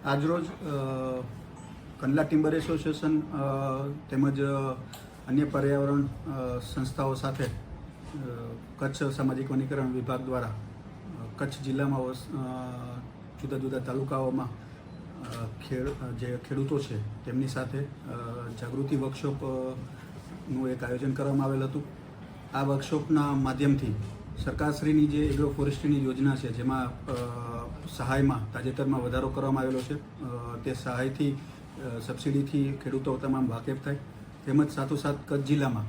આજરોજ Kandla timber association તેમજ અન્ય પર્યાવરણ સંસ્થાઓ સાથે કચ્છ સામાજિક વનીકરણ વિભાગ દ્વારા કચ્છ જિલ્લામાં જુદા જુદા તાલુકાઓમાં જે ખેડૂતો છે તેમની સાથે જાગૃતિ વર્કશોપનું એક આયોજન કરવામાં આવેલ હતું. આ વર્કશોપના માધ્યમથી સરકારશ્રીની જે એગ્રો ફોરેસ્ટ્રીની યોજના છે જેમાં સહાયમાં તાજેતરમાં વધારો કરવામાં આવેલો છે, તે સહાયથી સબસિડીથી ખેડૂતો તમામ વાકેફ થાય, તેમજ સાથોસાથ કચ્છ જિલ્લામાં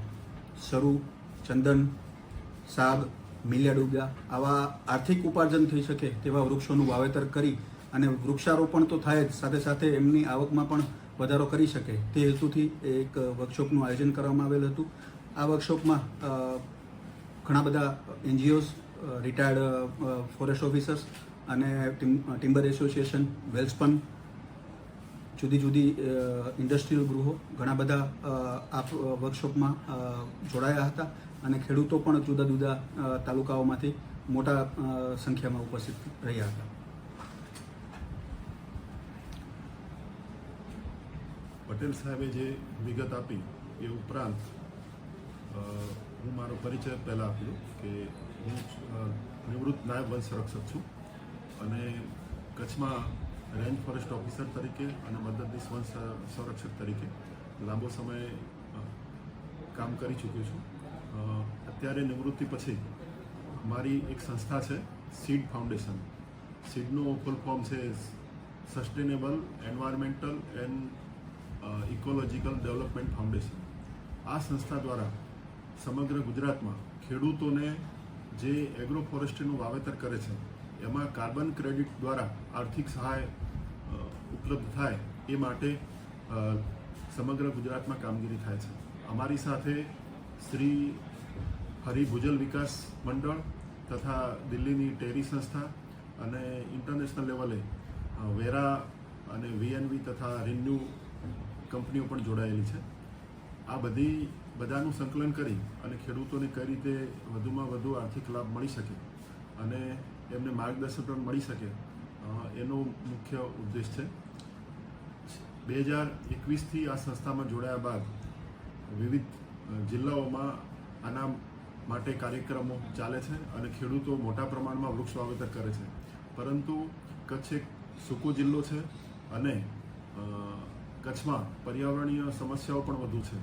શરૂ, ચંદન, સાગ, મિલિયા ડુબા આવા આર્થિક ઉપાર્જન થઈ શકે તેવા વૃક્ષોનું વાવેતર કરી અને વૃક્ષારોપણ તો થાય જ, સાથે સાથે એમની આવકમાં પણ વધારો કરી શકે તે હેતુથી એક વર્કશોપનું આયોજન કરવામાં આવેલ હતું. આ વર્કશોપમાં ઘણા બધા NGOs, રિટાયર્ડ ફોરેસ્ટ ઓફિસર્સ અને ટિમ્બર એસોસિએશન, વેલ્સપન, જુદી જુદી ઇન્ડસ્ટ્રીયલ ગૃહો ઘણા બધા આ વર્કશોપમાં જોડાયા હતા અને ખેડૂતો પણ જુદા જુદા તાલુકાઓમાંથી મોટા સંખ્યામાં ઉપસ્થિત રહ્યા હતા. પટેલ સાહેબે જે વિગત આપી એ ઉપરાંત હું મારો પરિચય પહેલાં આપ્યો કે હું નિવૃત્ત નાયબ વન સંરક્ષક છું અને કચ્છમાં રેન્જ ફોરેસ્ટ ઓફિસર તરીકે અને મદદનીશ વન સંરક્ષક તરીકે લાંબો સમય કામ કરી ચૂક્યો છું. અત્યારે નિવૃત્તિ પછી મારી એક સંસ્થા છે સીડ ફાઉન્ડેશન. સીડનું ફૂલ ફોર્મ છે sustainable environmental and ecological development foundation. આ સંસ્થા દ્વારા સમગ્ર ગુજરાતમાં ખેડૂતોને જે એગ્રો ફોરેસ્ટ્રીનું વાવેતર કરે છે એમાં કાર્બન ક્રેડિટ દ્વારા આર્થિક સહાય ઉપલબ્ધ થાય એ માટે સમગ્ર ગુજરાતમાં કામગીરી થાય છે. અમારી સાથે શ્રી હરિભુજલ વિકાસ મંડળ તથા દિલ્હીની ટેરી સંસ્થા અને ઇન્ટરનેશનલ લેવલે વેરા અને VNV તથા રિન્યુ કંપનીઓ પણ જોડાયેલી છે. આ બધાનું સંકલન કરી અને ખેડૂતોને કઈ રીતે વધુમાં વધુ આર્થિક લાભ મળી શકે અને એમને માર્ગદર્શન પણ મળી શકે એનો મુખ્ય ઉદ્દેશ છે. 2021થી આ સંસ્થામાં જોડાયા બાદ વિવિધ જિલ્લાઓમાં આના માટે કાર્યક્રમો ચાલે છે અને ખેડૂતો મોટા પ્રમાણમાં વૃક્ષ વાવેતર કરે છે. પરંતુ કચ્છ એક સૂકો જિલ્લો છે અને કચ્છમાં પર્યાવરણીય સમસ્યાઓ પણ વધુ છે.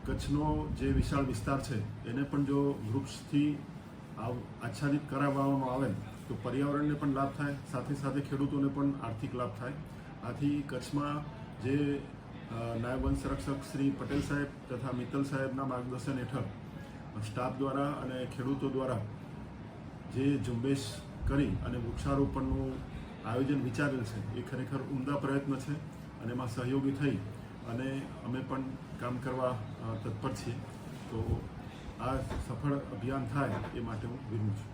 કચ્છનો જે વિશાળ વિસ્તાર છે એને પણ જો વૃક્ષથી આચ્છાદિત કરાવવામાં આવે તો પર્યાવરણને પણ લાભ થાય, સાથે સાથે ખેડૂતોને પણ આર્થિક લાભ થાય. આથી કચ્છમાં જે નાયબ વન સંરક્ષક શ્રી પટેલ સાહેબ તથા મિત્તલ સાહેબના માર્ગદર્શન હેઠળ સ્ટાફ દ્વારા અને ખેડૂતો દ્વારા જે ઝુંબેશ કરી અને વૃક્ષારોપણનું આયોજન વિચારેલ છે એ ખરેખર ઉમદા પ્રયત્ન છે અને એમાં સહયોગી થઈ અને અમે પણ કામ કરવા તત્પર છીએ. તો આ સફળ અભિયાન થાય એ માટે હું વિનવું છું.